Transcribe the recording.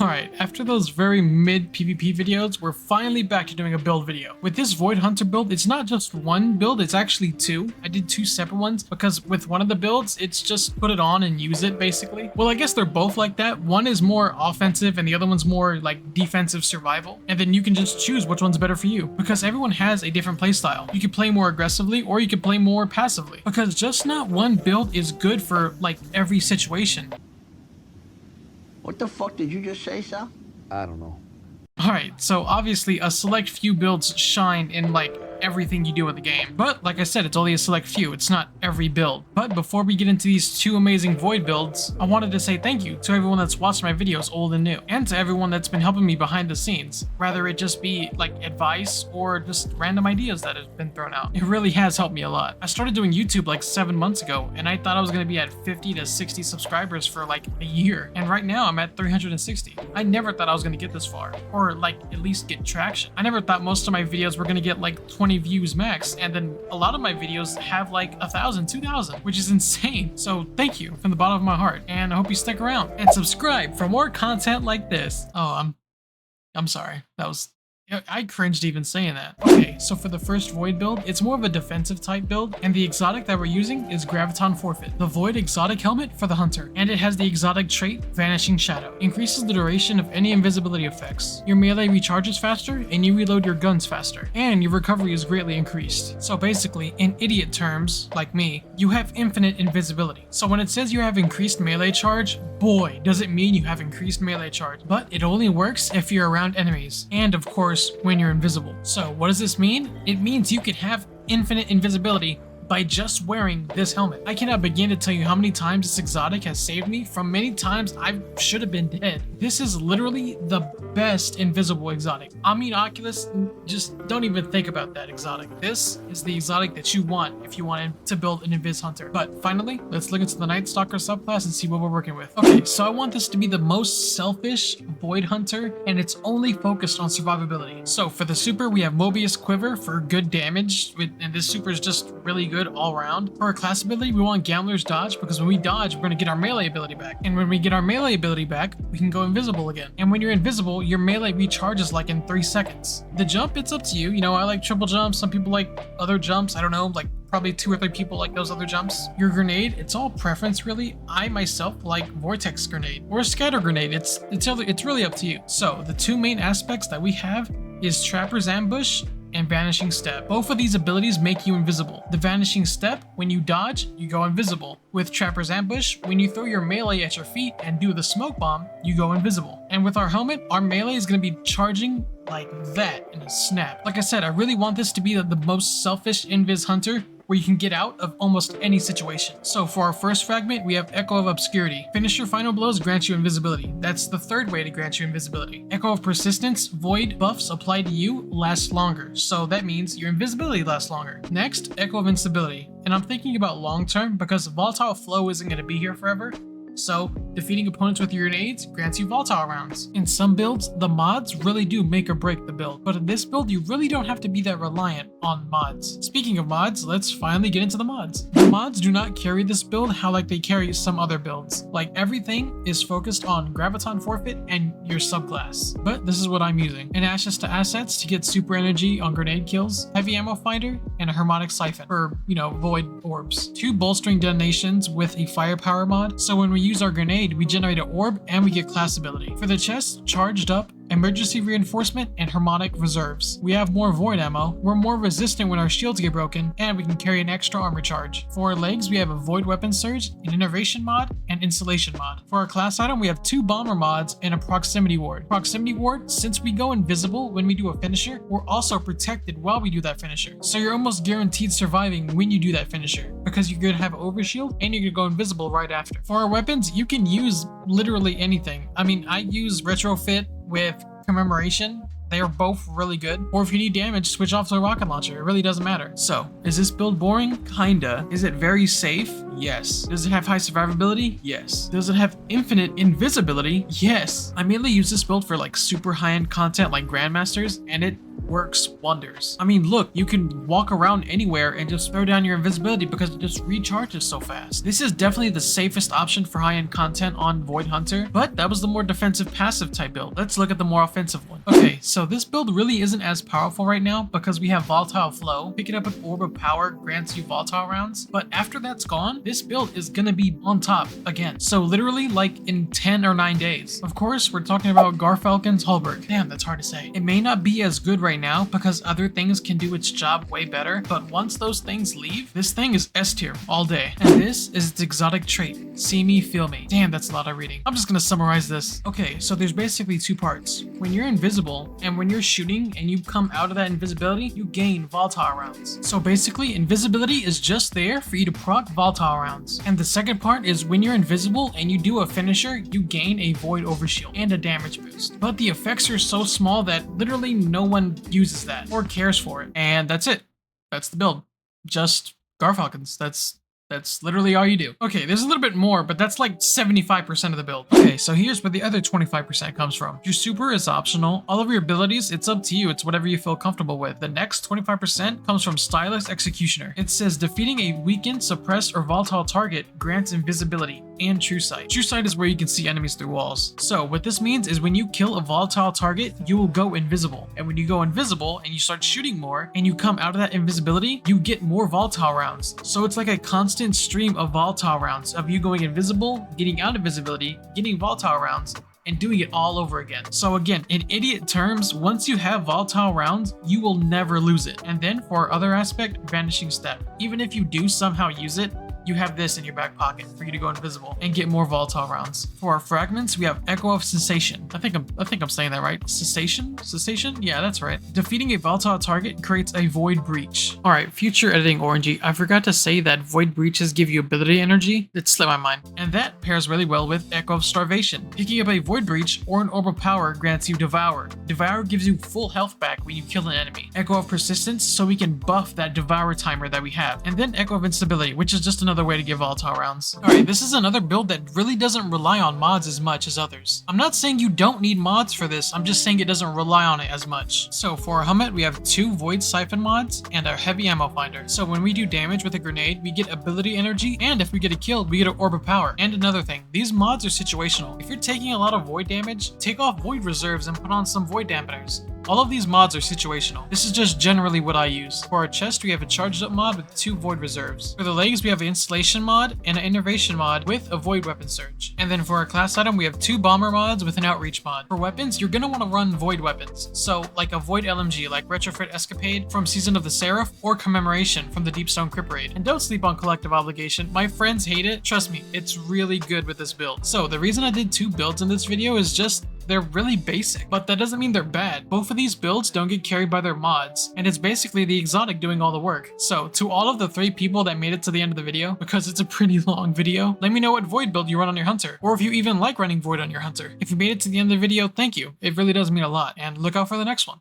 Alright, after those very mid PvP videos, we're finally back to doing a build video. With this Void Hunter build, it's not just one build, it's actually two. I did two separate ones because with one of the builds, it's just put it on and use it basically. Well, I guess they're both like that. One is more offensive and the other one's more like defensive survival. And then you can just choose which one's better for you because everyone has a different playstyle. You can play more aggressively or you can play more passively because just not one build is good for like every situation. What the fuck did you just say, Sal? I don't know. Alright, so obviously a select few builds shine in like everything you do with the game. But like I said, it's only a select few, it's not every build. But before we get into these two amazing Void builds, I wanted to say thank you to everyone that's watched my videos old and new, and to everyone that's been helping me behind the scenes, whether it just be like advice or just random ideas that have been thrown out. It really has helped me a lot. I started doing YouTube like 7 months ago, and I thought I was going to be at 50 to 60 subscribers for like a year, and right now I'm at 360. I never thought I was going to get this far, or like at least get traction. I never thought most of my videos were going to get like 20 views max, and then a lot of my videos have like 1,000, 2,000, which is insane. So thank you from the bottom of my heart, and I hope you stick around and subscribe for more content like this. Oh, I'm sorry. I cringed even saying that. Okay, so for the first Void build, it's more of a defensive type build, and the exotic that we're using is Graviton Forfeit, the Void exotic helmet for the Hunter, and it has the exotic trait Vanishing Shadow. Increases the duration of any invisibility effects. Your melee recharges faster, and you reload your guns faster, and your recovery is greatly increased. So basically, in idiot terms, like me, you have infinite invisibility. So when it says you have increased melee charge, boy, does it mean you have increased melee charge. But it only works if you're around enemies, and of course, when you're invisible. So what does this mean? It means you can have infinite invisibility by just wearing this helmet. I cannot begin to tell you how many times this exotic has saved me from many times I should have been dead. This is literally the best invisible exotic. I mean, Oculus, just don't even think about that exotic. This is the exotic that you want if you wanted to build an Invis Hunter. But finally, let's look into the Night Stalker subclass and see what we're working with. Okay, so I want this to be the most selfish Void Hunter, and it's only focused on survivability. So for the super, we have Mobius Quiver for good damage, and this super is just really good all around. For our class ability, we want Gambler's Dodge because when we dodge, we're going to get our melee ability back. And when we get our melee ability back, we can go invisible again. And when you're invisible, your melee recharges like in 3 seconds. The jump, it's up to you. You know, I like triple jumps. Some people like other jumps. I don't know, like probably 2 or 3 people like those other jumps. Your grenade, it's all preference really. I myself like Vortex Grenade or Scatter Grenade. It's really up to you. So the 2 main aspects that we have is Trapper's Ambush and Vanishing Step. Both of these abilities make you invisible. The Vanishing Step, when you dodge, you go invisible. With Trapper's Ambush, when you throw your melee at your feet and do the smoke bomb, you go invisible. And with our helmet, our melee is going to be charging like that in a snap. Like I said, I really want this to be the most selfish Invis Hunter where you can get out of almost any situation. So for our first fragment, we have Echo of Obscurity. Finish your final blows grant you invisibility. That's the 3rd way to grant you invisibility. Echo of Persistence, void buffs applied to you last longer. So that means your invisibility lasts longer. Next, Echo of Instability. And I'm thinking about long term because Volatile Flow isn't gonna be here forever. So, defeating opponents with your grenades grants you volatile rounds. In some builds, the mods really do make or break the build, but in this build, you really don't have to be that reliant on mods. Speaking of mods, let's finally get into the mods. The mods do not carry this build how like they carry some other builds. Like everything is focused on Graviton Forfeit and your subclass. But this is what I'm using. An Ashes to Assets to get super energy on grenade kills, Heavy Ammo Finder, and a Harmonic Siphon for, void orbs. 2 bolstering detonations with a firepower mod, so when we use our grenade, we generate an orb and we get class ability. For the chest, Charged Up, Emergency Reinforcement, and Harmonic Reserves. We have more void ammo, we're more resistant when our shields get broken, and we can carry an extra armor charge. For our legs, we have a Void Weapon Surge, an Innervation mod, and Insulation mod. For our class item, we have 2 Bomber mods and a Proximity Ward. Proximity Ward, since we go invisible when we do a finisher, we're also protected while we do that finisher. So you're almost guaranteed surviving when you do that finisher, because you're going to have Overshield and you're going to go invisible right after. For our weapons, you can use literally anything. I mean, I use Retrofit with Commemoration. They are both really good. Or if you need damage, switch off to a rocket launcher. It really doesn't matter. So, is this build boring? Kinda. Is it very safe? Yes. Does it have high survivability? Yes. Does it have infinite invisibility? Yes. I mainly use this build for like super high-end content like Grandmasters, and it works wonders. I mean, look, you can walk around anywhere and just throw down your invisibility because it just recharges so fast. This is definitely the safest option for high-end content on Void Hunter, but that was the more defensive passive type build. Let's look at the more offensive one. Okay, so this build really isn't as powerful right now because we have Volatile Flow. Picking up an Orb of Power grants you volatile rounds, but after that's gone, this build is gonna be on top again. So literally like in 10 or 9 days. Of course, we're talking about Garfalcon's Hulberg. Damn, that's hard to say. It may not be as good right now because other things can do its job way better, but once those things leave, this thing is S tier all day. And this is its exotic trait, See Me, Feel Me. Damn, that's a lot of reading. I'm just gonna summarize this. Okay, so there's basically two parts. When you're invisible and when you're shooting and you come out of that invisibility, you gain volatile rounds. So basically, invisibility is just there for you to proc volatile rounds. And the second part is when you're invisible and you do a finisher, you gain a void overshield and a damage boost. But the effects are so small that literally no one uses that or cares for it. And that's it. That's the build. Just Garfalcons. That's literally all you do. Okay, there's a little bit more, but that's like 75% of the build. Okay, so here's where the other 25% comes from. Your super is optional. All of your abilities, it's up to you. It's whatever you feel comfortable with. The next 25% comes from Stylus Executioner. It says defeating a weakened, suppressed, or volatile target grants invisibility and True Sight. True Sight is where you can see enemies through walls. So what this means is when you kill a volatile target, you will go invisible. And when you go invisible and you start shooting more and you come out of that invisibility, you get more volatile rounds. So it's like a constant stream of volatile rounds of you going invisible, getting out of invisibility, getting volatile rounds, and doing it all over again. So again, in idiot terms, once you have volatile rounds, you will never lose it. And then for our other aspect, Vanishing Step. Even if you do somehow use it, you have this in your back pocket for you to go invisible and get more volatile rounds. For our fragments, we have Echo of Cessation. I think I'm saying that right. Cessation? Yeah, that's right. Defeating a volatile target creates a Void Breach. All right, future editing Orangey. I forgot to say that Void Breaches give you ability energy. It slipped my mind. And that pairs really well with Echo of Starvation. Picking up a Void Breach or an Orb of Power grants you Devour. Devour gives you full health back when you kill an enemy. Echo of Persistence, so we can buff that Devour timer that we have. And then Echo of Instability, which is just another way to give volatile rounds. Alright, this is another build that really doesn't rely on mods as much as others. I'm not saying you don't need mods for this, I'm just saying it doesn't rely on it as much. So for our helmet, we have 2 Void Siphon mods and our Heavy Ammo Finder. So when we do damage with a grenade, we get ability energy, and if we get a kill, we get an Orb of Power. And another thing, these mods are situational. If you're taking a lot of void damage, take off void reserves and put on some void dampeners. All of these mods are situational. This is just generally what I use. For our chest, we have a charged up mod with 2 void reserves. For the legs, we have an installation mod and an innervation mod with a void weapon surge. And then for our class item, we have 2 bomber mods with an outreach mod. For weapons, you're gonna want to run void weapons. So like a void LMG like Retrofit Escapade from Season of the Seraph or Commemoration from the Deepstone Crypt Raid. And don't sleep on Collective Obligation. My friends hate it. Trust me, it's really good with this build. So the reason I did 2 builds in this video is just they're really basic, but that doesn't mean they're bad. Both of these builds don't get carried by their mods, and it's basically the exotic doing all the work. So to all of the 3 people that made it to the end of the video, because it's a pretty long video, let me know what void build you run on your hunter, or if you even like running void on your hunter. If you made it to the end of the video, thank you. It really does mean a lot, and look out for the next one.